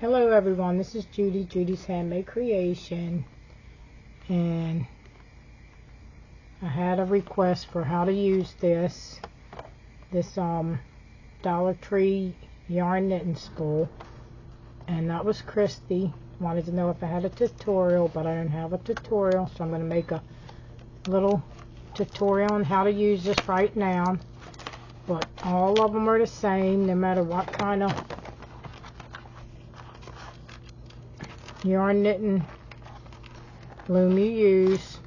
Hello everyone, this is Judy's Handmade Creation, and I had a request for how to use this Dollar Tree yarn knitting spool, and that was Christy. Wanted to know if I had a tutorial, but I don't have a tutorial, so I'm going to make a little tutorial on how to use this right now. But all of them are the same, no matter what kind of yarn knitting loom you use.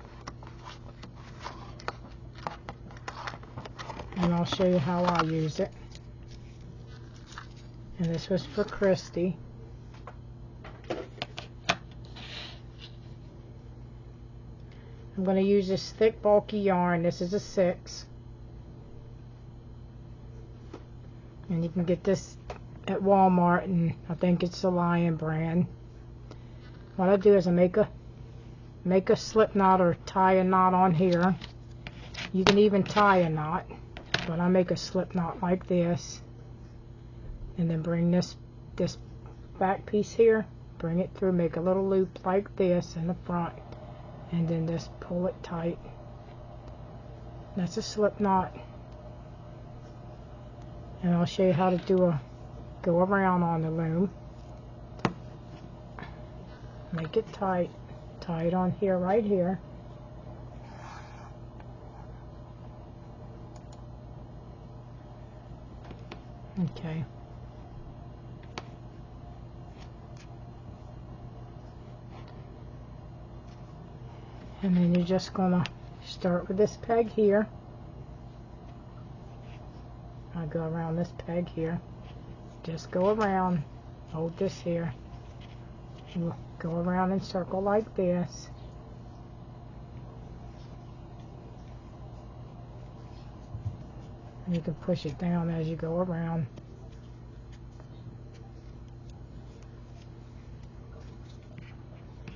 And I'll show you how I use it. And this was for Christy. I'm going to use this thick bulky yarn. This is a 6. And you can get this at Walmart, and I think it's the Lion brand. What I do is I make a slip knot or tie a knot on here. You can even tie a knot, but I make a slip knot like this, and then bring this back piece here, bring it through, make a little loop like this in the front, and then just pull it tight. That's a slip knot, and I'll show you how to do a go around on the loom. Make it tight. Tie it on here, right here. Okay. And then you're just gonna start with this peg here. I go around this peg here. Just go around. Hold this here. We'll go around in circle like this. And you can push it down as you go around.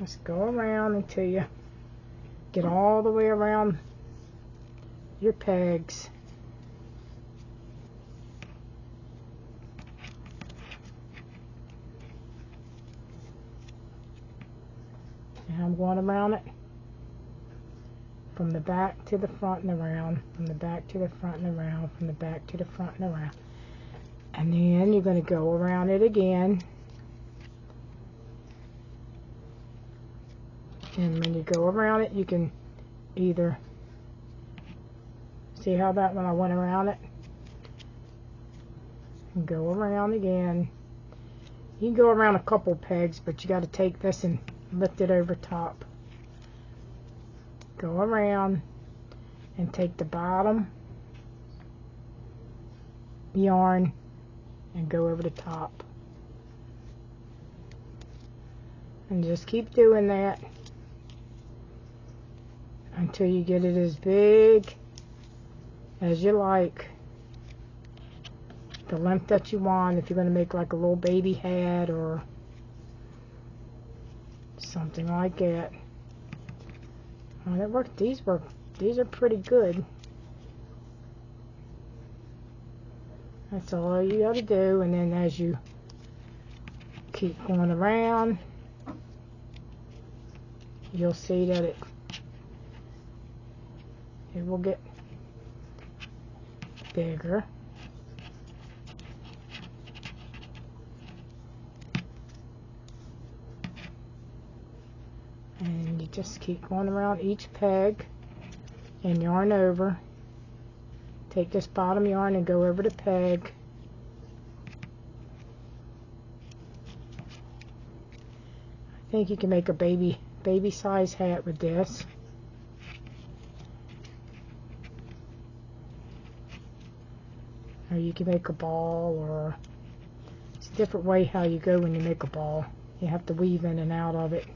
Just go around until you get all the way around your pegs. And I'm going around it from the back to the front and around, from the back to the front and around, from the back to the front and around. And then you're going to go around it again. And when you go around it, you can either see how that when I went around it, and go around again. You can go around a couple pegs, but you got to take this and lift it over top. Go around and take the bottom yarn and go over the top. And just keep doing that until you get it as big as you like. The length that you want, if you're going to make like a little baby hat or something like that. Oh, that worked. These are pretty good. That's all you got to do, and then as you keep going around, you'll see that it will get bigger. And you just keep going around each peg and yarn over. Take this bottom yarn and go over the peg. I think you can make a baby size hat with this. Or you can make a ball, or it's a different way how you go when you make a ball. You have to weave in and out of it.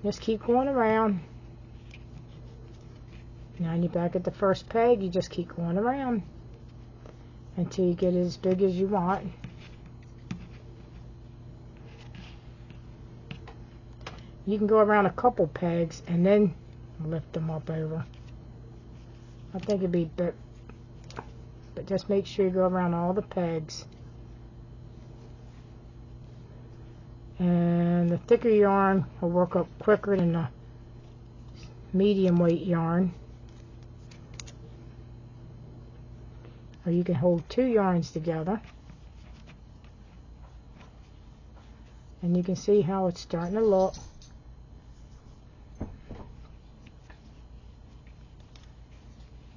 Just keep going around. Now you're back at the first peg. You just keep going around until you get it as big as you want. You can go around a couple pegs and then lift them up over. I think it'd be, but just make sure you go around all the pegs. And the thicker yarn will work up quicker than the medium weight yarn. Or you can hold 2 yarns together. And you can see how it's starting to look.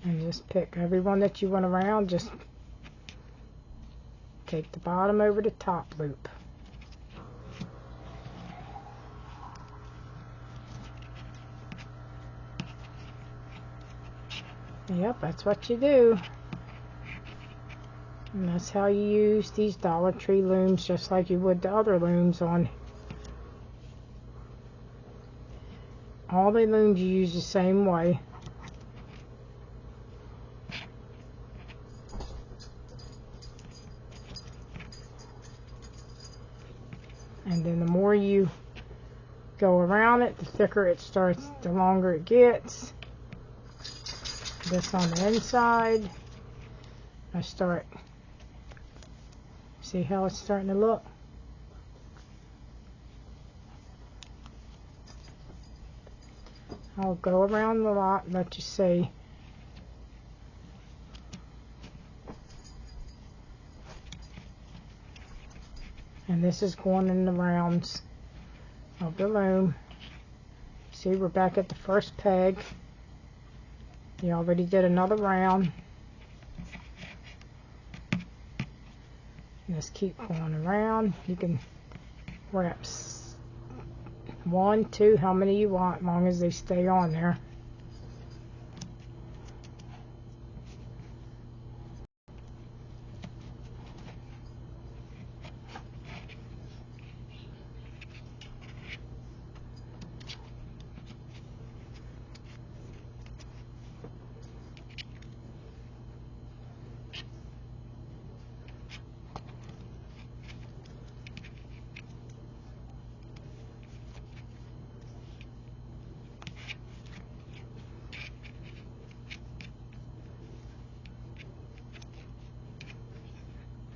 And just pick every one that you want around. Just take the bottom over the top loop. Yep, that's what you do. And that's how you use these Dollar Tree looms, just like you would the other looms on. All the looms you use the same way. And then the more you go around it, the thicker it starts, the longer it gets. This on the inside. I start, see how it's starting to look? I'll go around the lot and let you see. And this is going in the rounds of the loom. See, we're back at the first peg. You already did another round. Just keep going around. You can wrap 1, 2, how many you want, as long as they stay on there.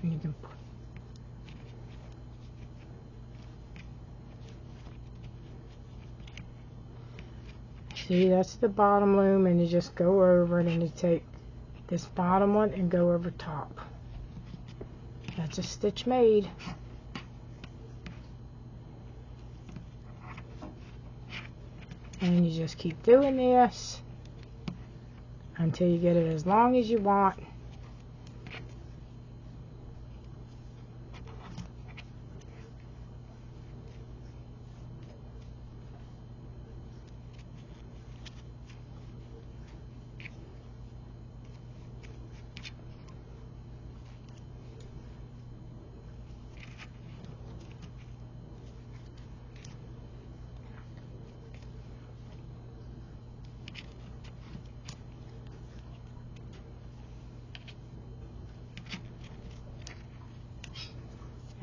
And you can put, see, that's the bottom loom, and you just go over it and you take this bottom one and go over top. That's a stitch made. And you just keep doing this until you get it as long as you want.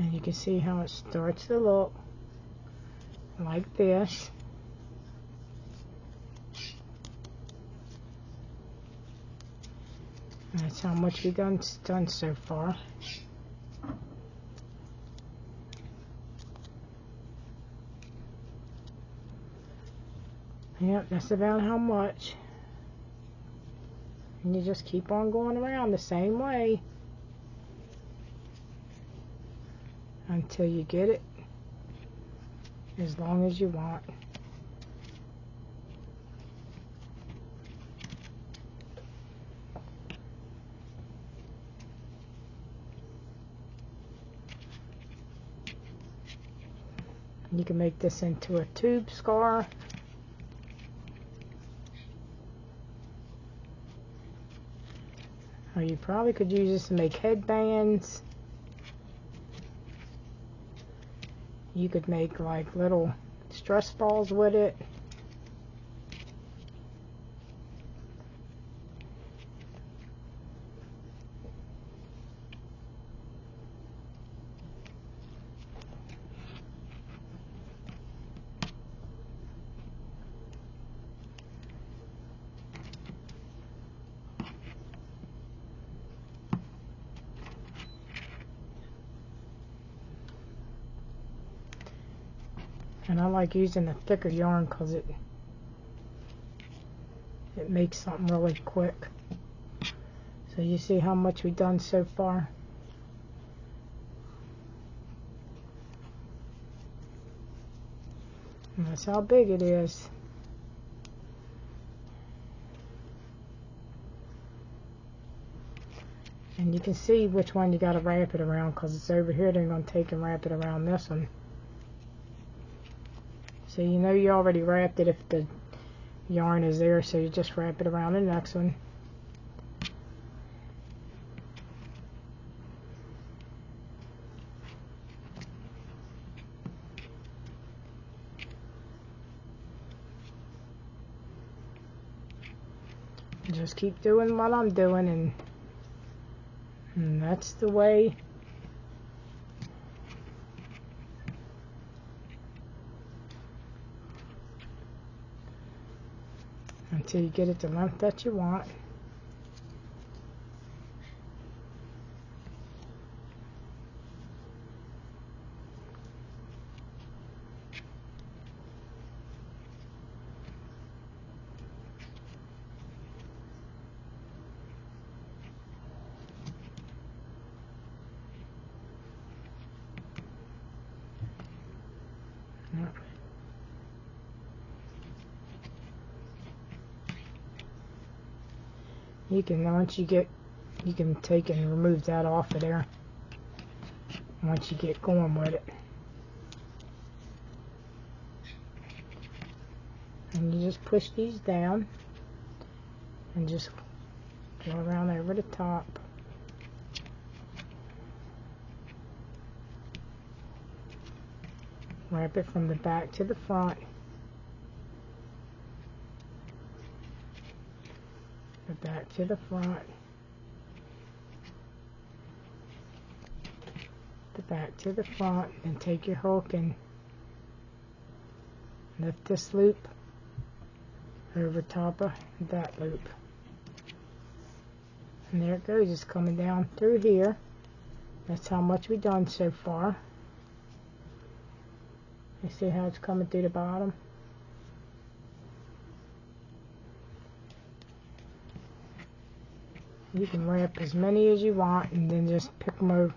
And you can see how it starts to look like this. And that's how much we've done so far. Yep, that's about how much. And you just keep on going around the same way until you get it as long as you want. You can make this into a tube scarf. Or you probably could use this to make headbands. You could make like little stress balls with it. And I like using the thicker yarn because it makes something really quick. So you see how much we've done so far. And that's how big it is. And you can see which one you got to wrap it around because it's over here. They're going to take and wrap it around this one. So you know you already wrapped it if the yarn is there, so you just wrap it around the next one. Just keep doing what I'm doing, and that's the way. Until you get it the length that you want. You can, once you get, you can take and remove that off of there once you get going with it. And you just push these down and just go around over the top. Wrap it from the back to the front. The back to the front. The back to the front. And take your hook and lift this loop over top of that loop. And there it goes. It's coming down through here. That's how much we've done so far. You see how it's coming through the bottom? You can wrap as many as you want and then just pick them over.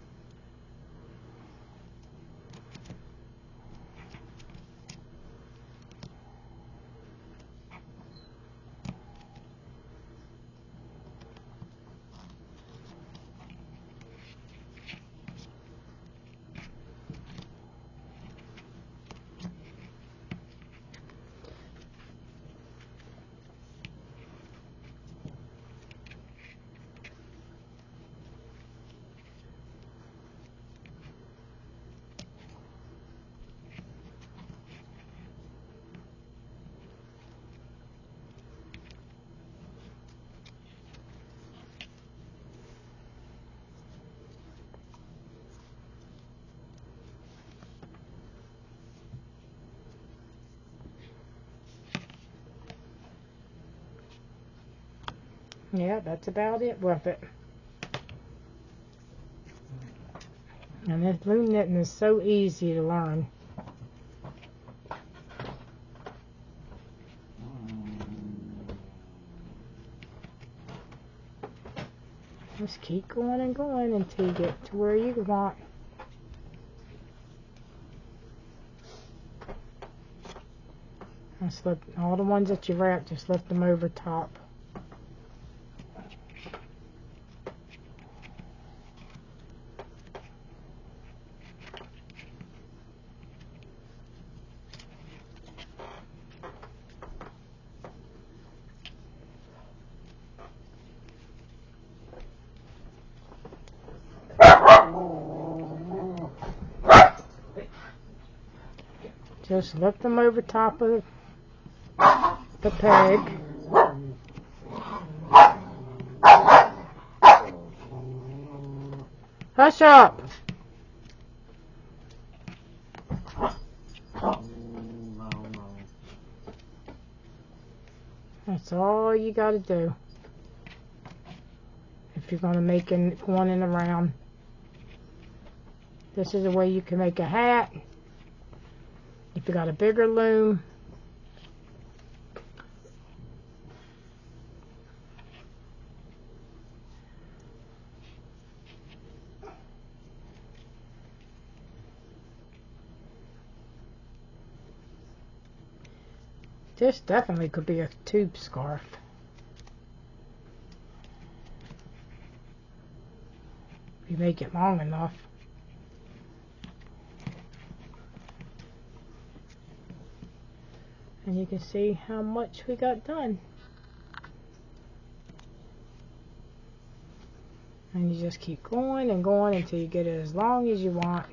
Yeah, that's about it with it. And this loom knitting is so easy to learn. Just keep going and going until you get to where you want. Just lift all the ones that you wrap, just lift them over top. Just lift them over top of the peg. Hush up! That's all you gotta do. If you're gonna make it going in around. This is a way you can make a hat. If you got a bigger loom, this definitely could be a tube scarf. If you make it long enough. And you can see how much we got done. And you just keep going and going until you get it as long as you want.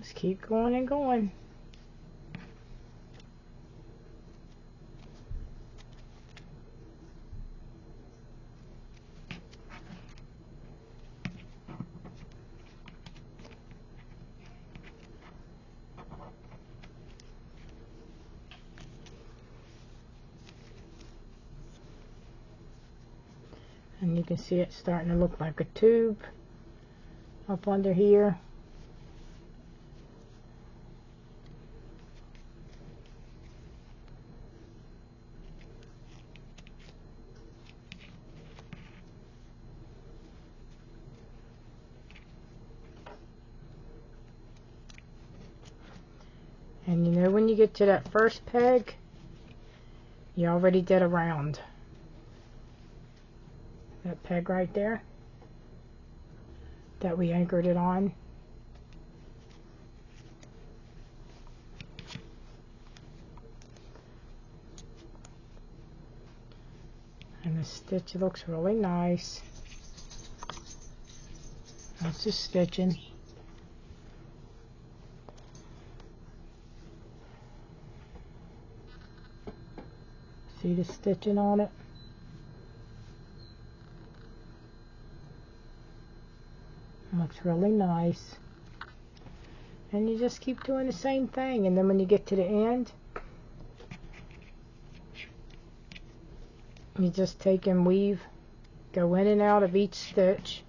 Just keep going and going. And you can see it starting to look like a tube up under here. And you know, when you get to that first peg, you already did a round. That peg right there that we anchored it on. And the stitch looks really nice. That's just stitching. See the stitching on it? Looks really nice. And you just keep doing the same thing, and then when you get to the end, you just take and weave, go in and out of each stitch.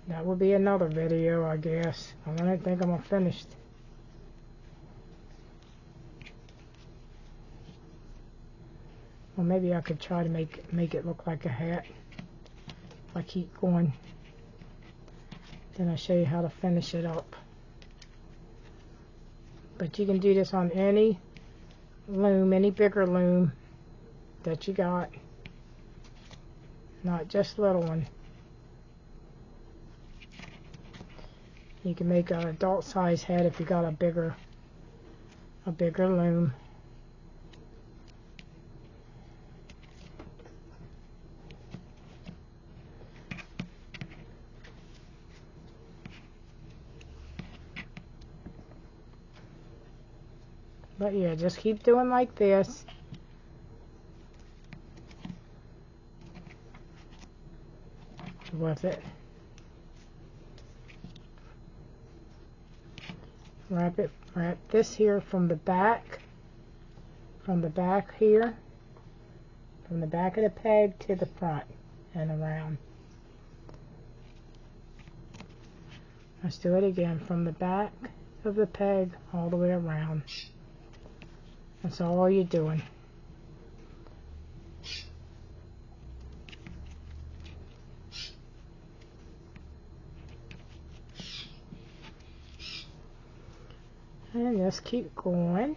That will be another video, I guess. I don't think I'm finished. Well, maybe I could try to make it look like a hat. If I keep going, then I'll show you how to finish it up. But you can do this on any loom, any bigger loom that you got, not just little one. You can make an adult size hat if you got a bigger loom. But yeah, just keep doing like this. With it. Wrap this here from the back here, from the back of the peg to the front and around. Let's do it again, from the back of the peg all the way around. That's all you're doing. And just keep going.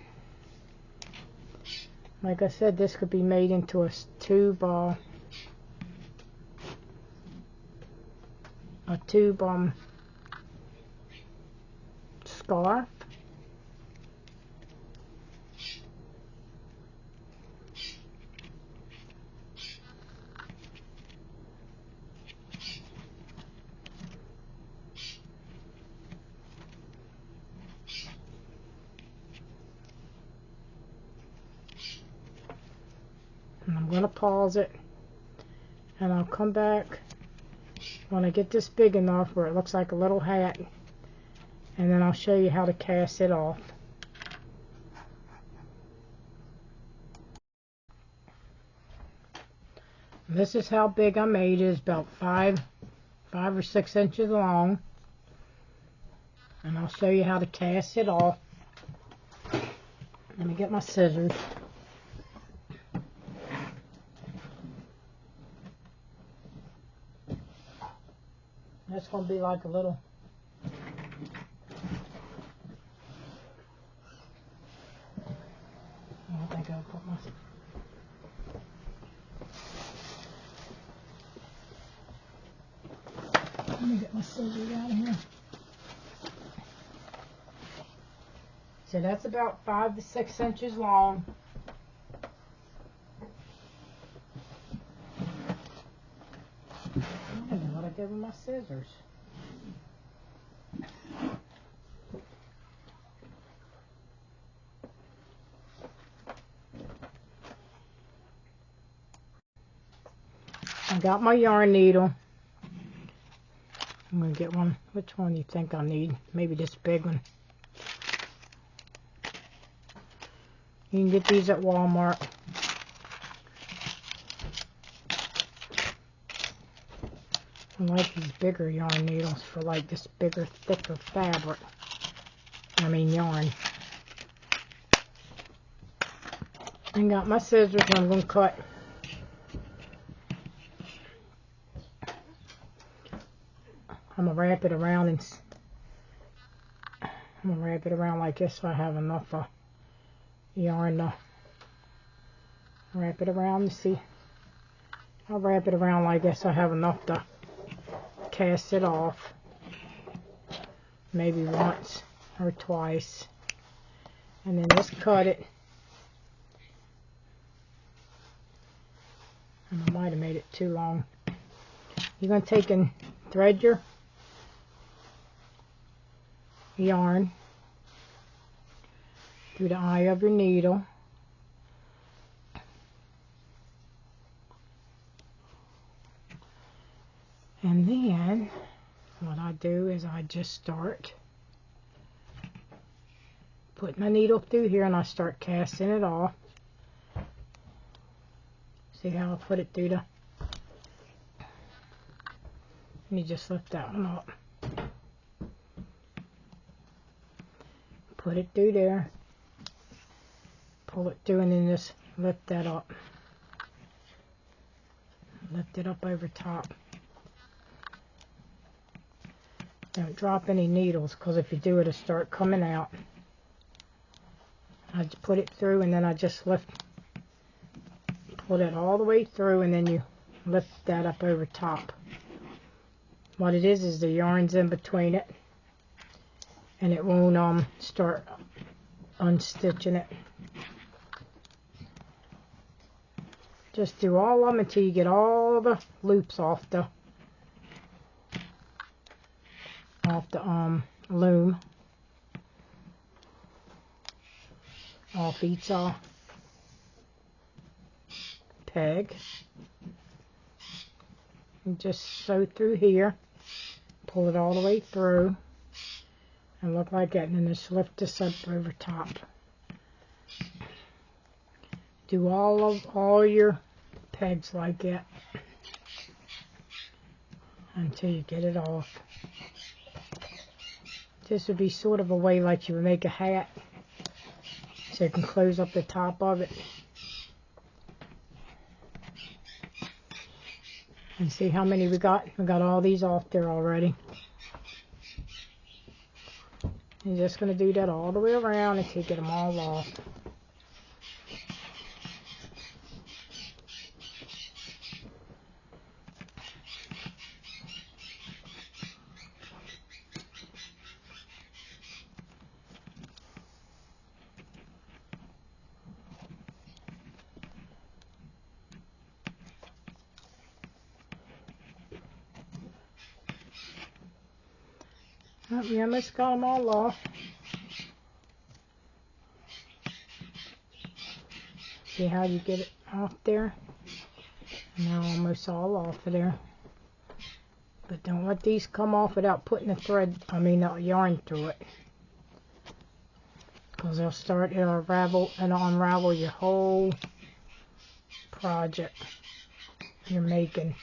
Like I said, this could be made into a tube scarf. And I'm going to pause it, and I'll come back when I get this big enough where it looks like a little hat, and then I'll show you how to cast it off. This is how big I made it. It's about 5 or 6 inches long, and I'll show you how to cast it off. Let me get my scissors. That's going to be like a little I think I'll put my let me get my scissors out of here. So that's about 5 to 6 inches long. I don't know what I did with my scissors. I got my yarn needle. I'm going to get one. Which one do you think I need? Maybe this big one. You can get these at Walmart. I like these bigger yarn needles for like this bigger, thicker fabric. I mean yarn. I got my scissors and I'm going to cut. I'm going to wrap it around and I'm going to wrap it around like this so I have enough yarn to wrap it around. See, I'll wrap it around like this so I have enough to cast it off, maybe once or twice, and then just cut it. And I might have made it too long. You're going to take and thread your yarn through the eye of your needle. And then what I do is I just start putting my needle through here and I start casting it off. See how I put it through the... Let me just lift that one up. Put it through there. Pull it through and then just lift that up. Lift it up over top. Don't drop any needles, because if you do, it'll start coming out. I just put it through and then I just pull it all the way through and then you lift that up over top. What it is the yarn's in between it and it won't start unstitching it. Just do all of them until you get all the loops off the loom, off each peg, and just sew through here, pull it all the way through and look like that, and then just lift this up over top. Do all your pegs like that until you get it off. This would be sort of a way like you would make a hat, so you can close up the top of it. And see how many we got? We got all these off there already. You're just going to do that all the way around until you get them all off. Oh, we almost got them all off. See how you get it off there? Now almost all off of there. But don't let these come off without putting the yarn through it. Because it'll unravel your whole project you're making.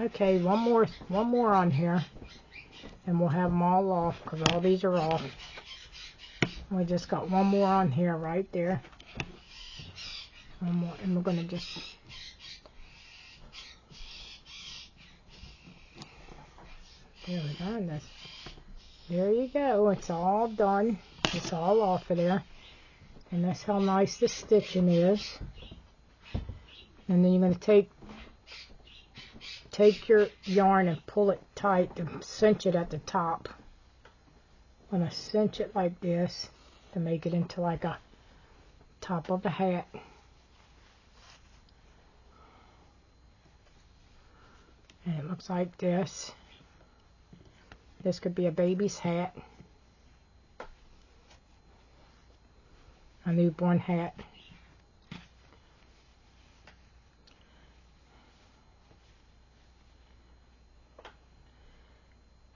Okay, one more on here, and we'll have them all off, because all these are off. We just got one more on here right there. One more, and we're going to just... There we go. And there you go. It's all done. It's all off of there. And that's how nice the stitching is. And then you're going to take your yarn and pull it tight to cinch it at the top. I'm going to cinch it like this to make it into like a top of a hat. And it looks like this. This could be a baby's hat. A newborn hat.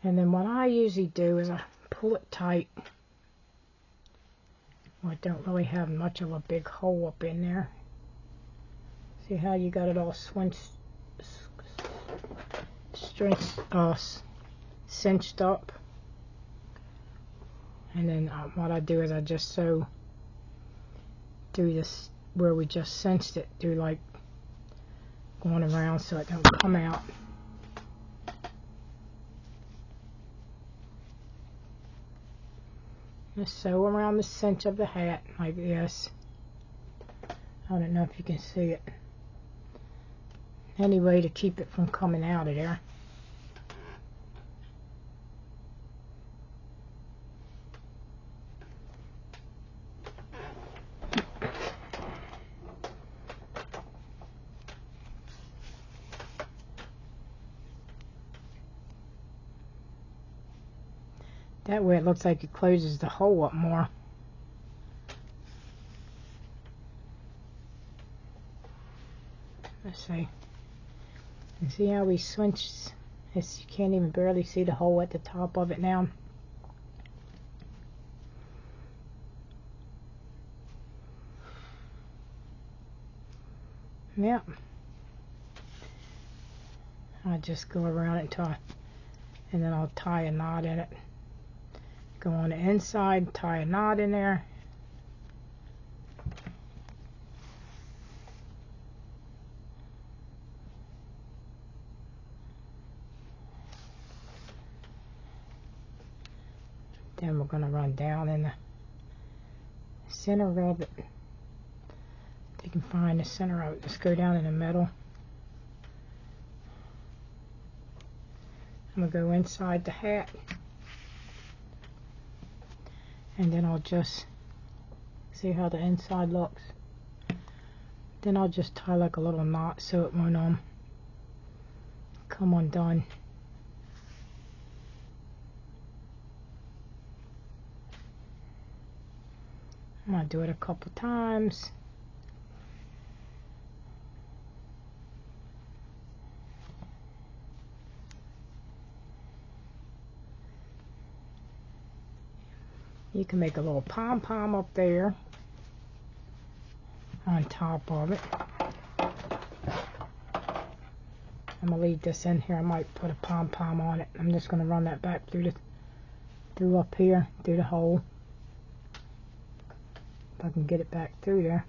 And then what I usually do is I pull it tight. Well, I don't really have much of a big hole up in there. See how you got it all cinched up? And then what I do is I just do this where we just cinched it, do like going around so it don't come out. Just sew around the cinch of the hat like this. I don't know if you can see it. Anyway, to keep it from coming out of there. That way it looks like it closes the hole up more. Let's see. And see how we cinched this? You can't even barely see the hole at the top of it now. Yep. I just go around it and then I'll tie a knot in it. Go on the inside, tie a knot in there. Then we're going to run down in the center of it. If you can find the center of it, just go down in the middle. I'm going to go inside the hat. And then I'll just see how the inside looks. Then I'll just tie like a little knot so it won't come undone. I'm going to do it a couple times. You can make a little pom-pom up there on top of it. I'm going to leave this in here. I might put a pom-pom on it. I'm just going to run that back through up here, through the hole. If I can get it back through there.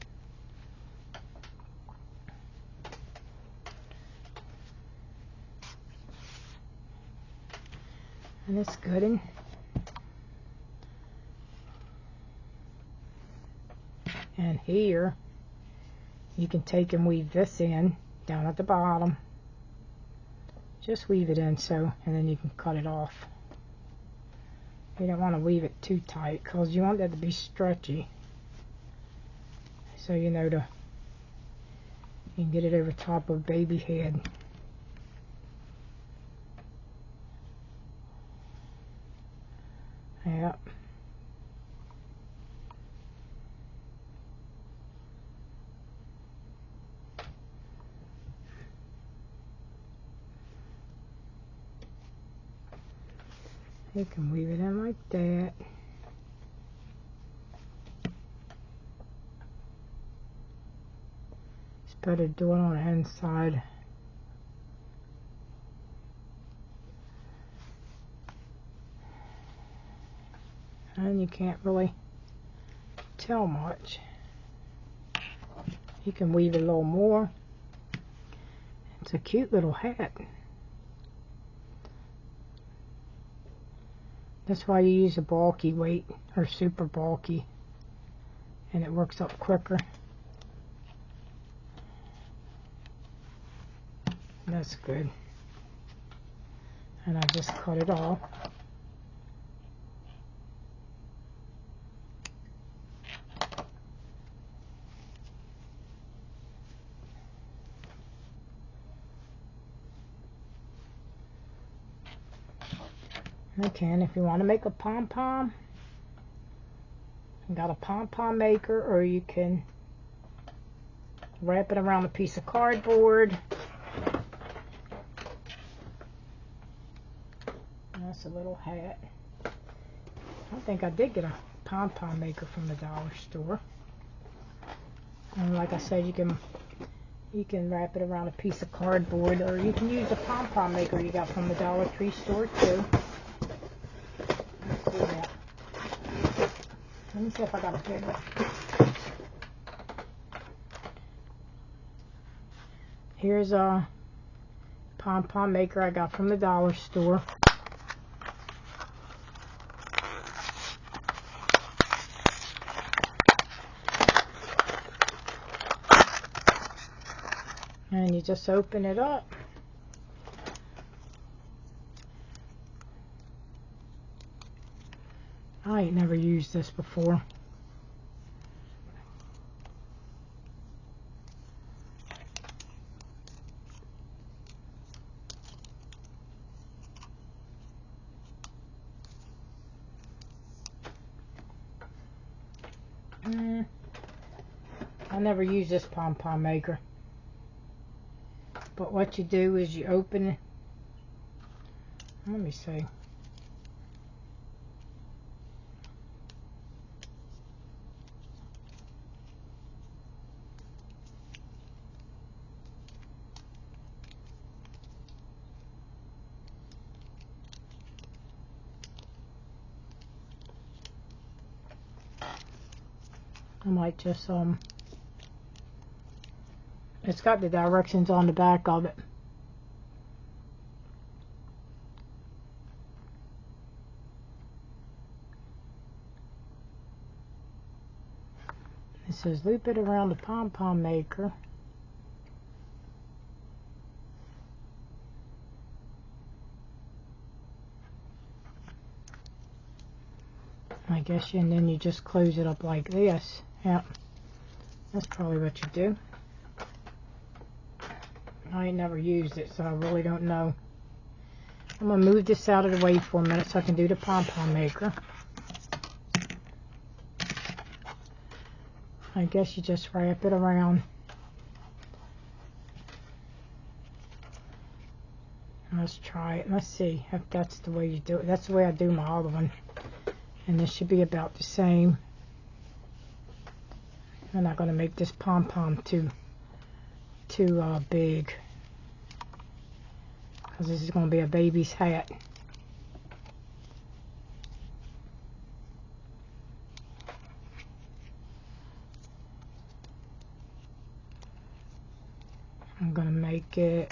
And it's good. And here you can take and weave this in down at the bottom. Just weave it in and then you can cut it off. You don't want to weave it too tight because you want that to be stretchy. So you know you can get it over top of baby head. Yep. You can weave it in like that. It's better to do it on the inside. And you can't really tell much. You can weave it a little more. It's a cute little hat. That's why you use a bulky weight, or super bulky, and it works up quicker. That's good. And I just cut it off. Okay, and if you want to make a pom-pom, you got a pom-pom maker, or you can wrap it around a piece of cardboard. That's a little hat. I think I did get a pom-pom maker from the dollar store. And like I said, you can wrap it around a piece of cardboard, or you can use a pom-pom maker you got from the Dollar Tree store too. Let's see that. Let me see if I got a big one. Here's a pom-pom maker I got from the dollar store. And you just open it up. I ain't never used this before. I never used this pom-pom maker. But what you do is you open it. Let me see. I might just it's got the directions on the back of it. It says loop it around the pom-pom maker. I guess, and then you just close it up like this. Yep, that's probably what you do. I ain't never used it, so I really don't know. I'm gonna move this out of the way for a minute so I can do the pom-pom maker. I guess you just wrap it around. Let's try it. Let's see if that's the way you do it. That's the way I do my other one. And this should be about the same. I'm not going to make this pom-pom too big, because this is going to be a baby's hat. I'm going to make it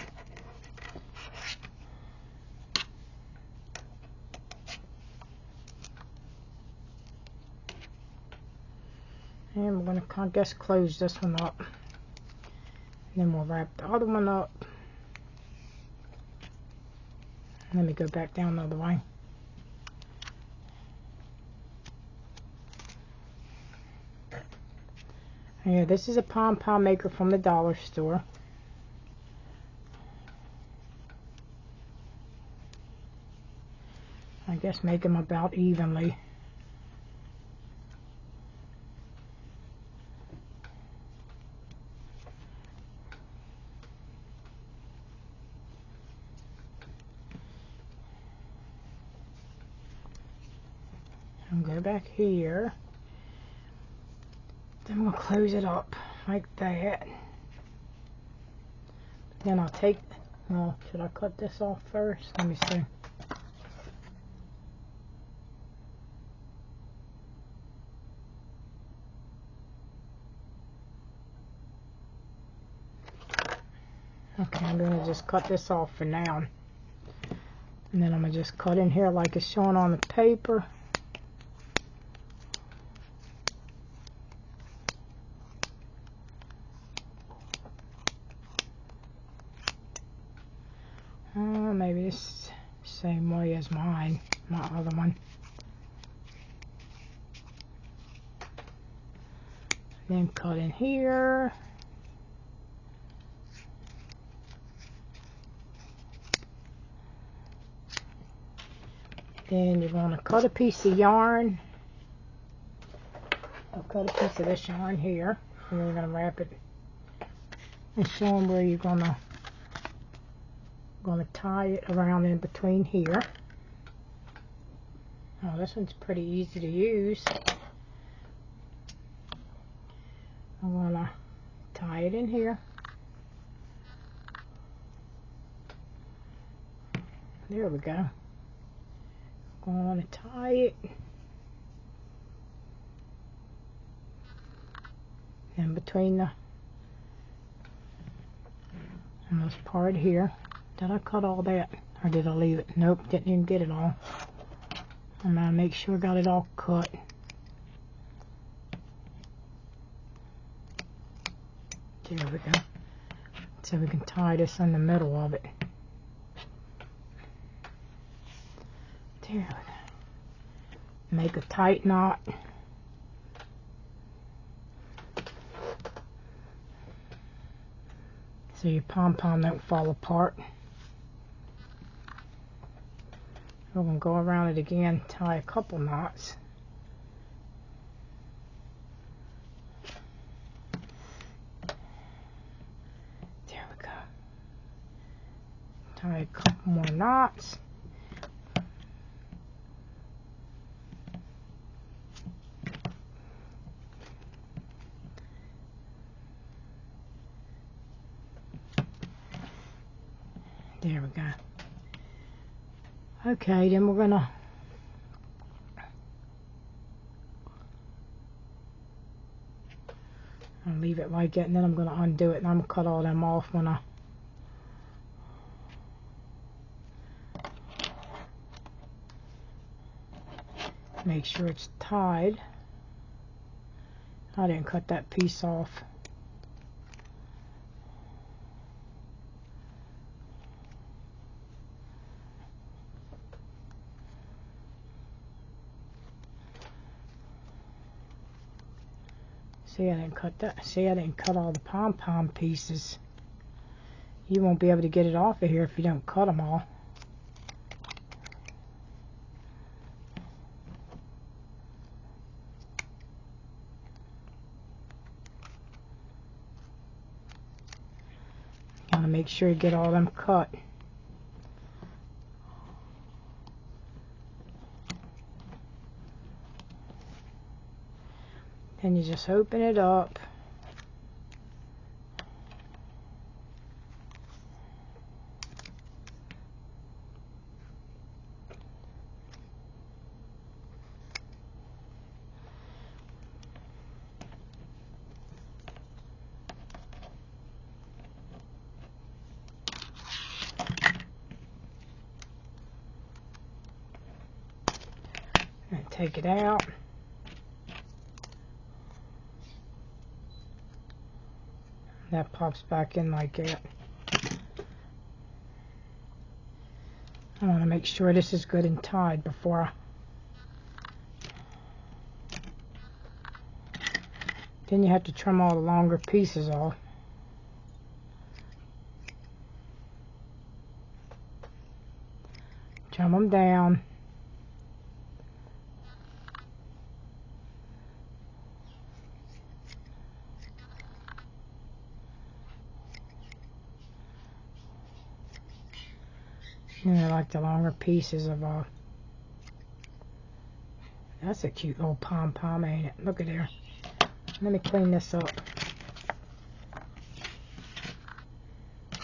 and we're going to, I guess, close this one up. And then we'll wrap the other one up. Let me go back down the other way. Yeah, this is a pom-pom maker from the dollar store. I guess make them about evenly. and go back here. Then we'll close it up like that. Then I'll take, well, should I cut this off first? Let me see. Okay, I'm going to just cut this off for now. And then I'm going to just cut in here like it's shown on the paper. Maybe this same way as mine, my other one. Then cut in here. Then you're going to cut a piece of yarn. I'll cut a piece of this yarn here. And then you're going to wrap it and show them where you're going to tie it around in between here. Oh, this one's pretty easy to use. I'm going to tie it in here. There we go. I'm going to tie it in between the and this part here. Did I cut all that or did I leave it? Nope, didn't even get it all. I'm going to make sure I got it all cut. There we go. So we can tie this in the middle of it. There we go. Make a tight knot. So your pom-pom don't fall apart. We're going to go around it again, tie a couple knots. There we go. Tie a couple more knots. There we go. Okay, then we're gonna I'll leave it like that, and then I'm gonna undo it, and I'm gonna cut all them off when I make sure it's tied. I didn't cut that piece off. See, I didn't cut that. See, I didn't cut all the pom-pom pieces. You won't be able to get it off of here if you don't cut them all. Gotta make sure you get all them cut. Then you just open it up. And take it out. That pops back in like that. I want to make sure this is good and tied before then you have to trim all the longer pieces off. Trim them down. And I like the longer pieces of That's a cute little pom-pom, ain't it? Look at there. Let me clean this up.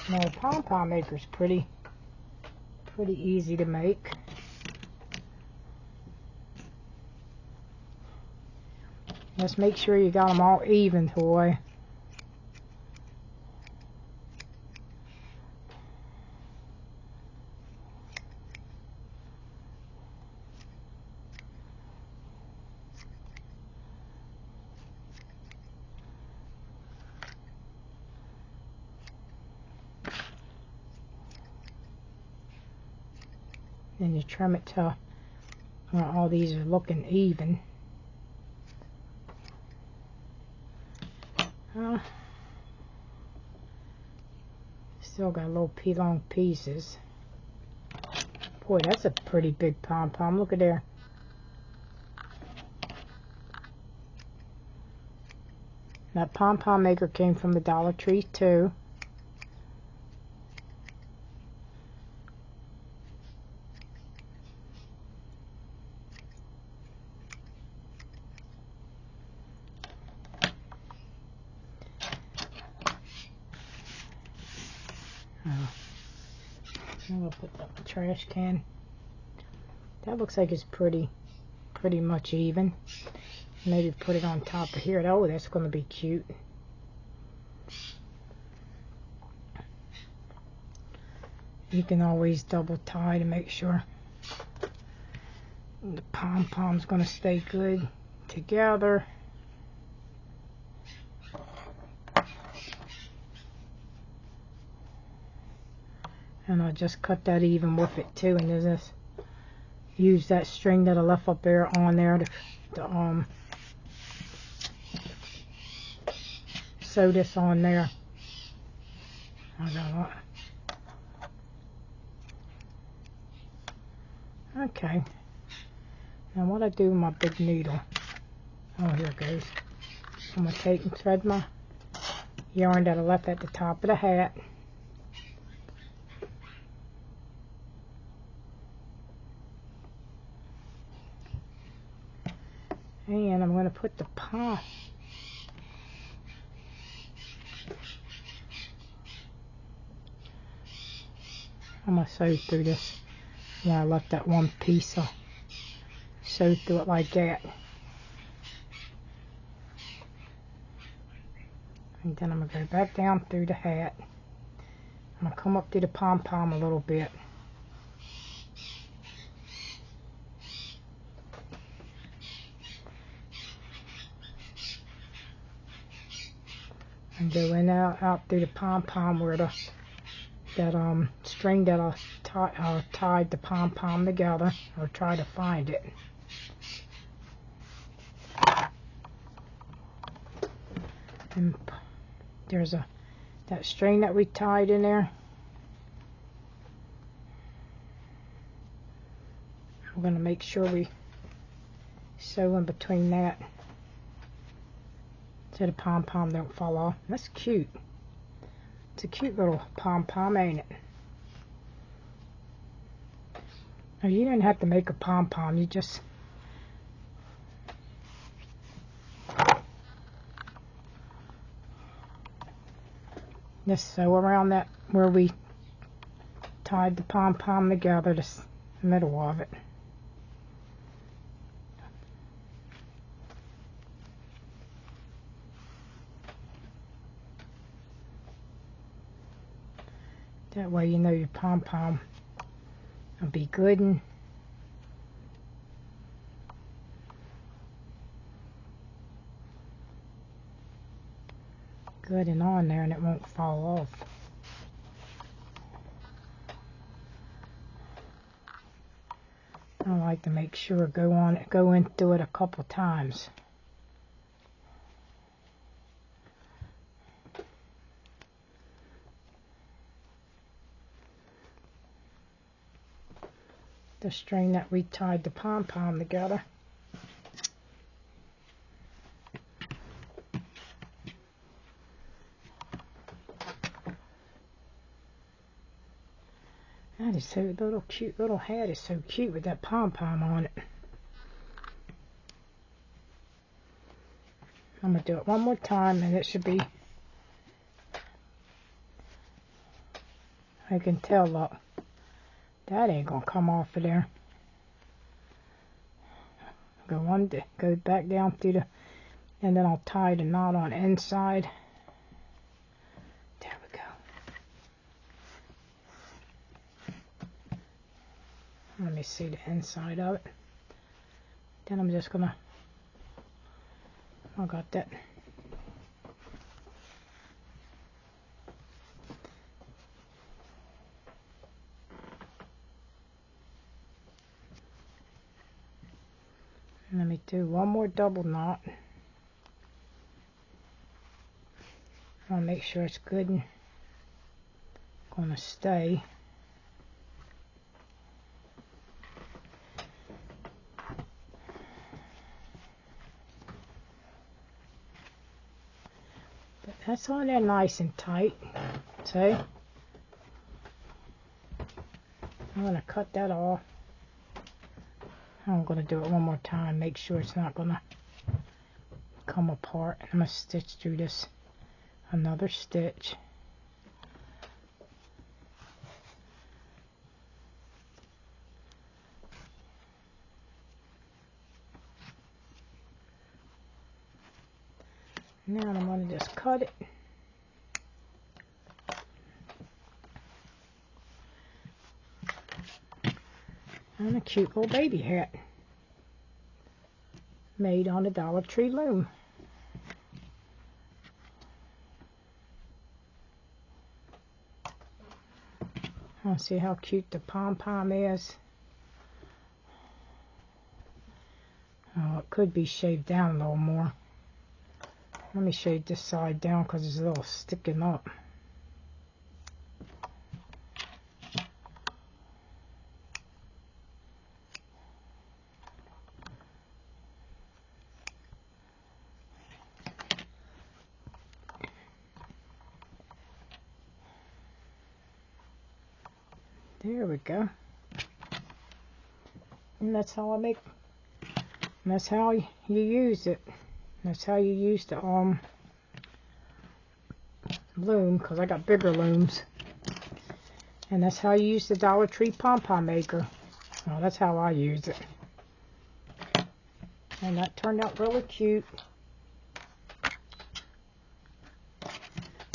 Now the pom-pom maker's pretty easy to make. Just make sure you got them all even, toy. Then you trim it to where all these are looking even. Still got little long pieces. Boy, that's a pretty big pom-pom. Look at there. That pom-pom maker came from the Dollar Tree too. I'm gonna put that in the trash can. That looks like it's pretty much even. Maybe put it on top of here. Oh, that's gonna be cute. You can always double tie to make sure the pom-pom's gonna stay good together. And I'll just cut that even with it too, and just use that string that I left up there on there to sew this on there. I got that. Okay. Now what I do with my big needle? Oh, here it goes. I'm gonna take and thread my yarn that I left at the top of the hat. And I'm going to put the pom. I'm going to sew through this. Yeah, I left that one piece. So sew through it like that. And then I'm going to go back down through the hat. I'm going to come up to the pom-pom a little bit. And go in out through the pom-pom where that string that I tied the pom-pom together, or try to find it. And there's that string that we tied in there. I'm going to make sure we sew in between that so the pom-pom don't fall off. That's cute. It's a cute little pom-pom, ain't it? Now, you didn't have to make a pom-pom. You just sew around that where we tied the pom-pom together, the middle of it. That way you know your pom-pom will be good and on there, and it won't fall off. I like to make sure go into it a couple times. The string that we tied the pom-pom together. That is so cute little hat is so cute with that pom-pom on it. I'm going to do it one more time, and it should be, I can tell, look, that ain't going to come off of there. Go back down through the, and then I'll tie the knot on the inside. There we go. Let me see the inside of it. Then I'm just gonna, I got that. Let me do one more double knot. I'll make sure it's good and gonna stay. But that's on there nice and tight. See? I'm gonna cut that off. I'm going to do it one more time, make sure it's not going to come apart. I'm going to stitch through this, another stitch. Now I'm going to just cut it. And a cute little baby hat made on a Dollar Tree loom. I'll see how cute the pom-pom is. Oh, it could be shaved down a little more. Let me shave this side down because it's a little sticking up. There we go. And that's how I make, and that's how you use it. That's how you use the loom, because I got bigger looms. And that's how you use the Dollar Tree pom-pom maker. Well, that's how I use it. And that turned out really cute.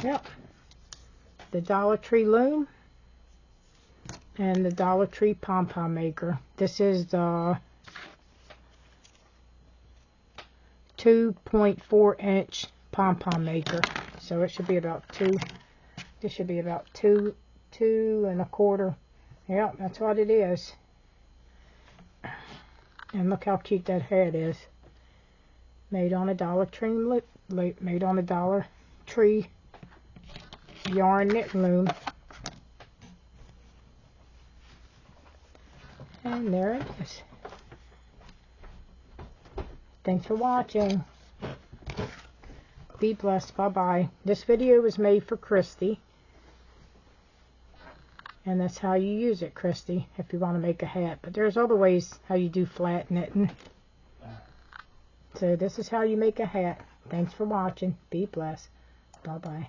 Yep. The Dollar Tree loom and the Dollar Tree pom-pom maker. This is the 2.4 inch pom-pom maker. So it should be about this should be about 2 1/4. Yep, that's what it is. And look how cute that head is. Made on a Dollar Tree yarn knit loom. And there it is. Thanks for watching. Be blessed. Bye-bye. This video was made for Christy. And that's how you use it, Christy, if you want to make a hat. But there's other ways how you do flat knitting. So this is how you make a hat. Thanks for watching. Be blessed. Bye-bye.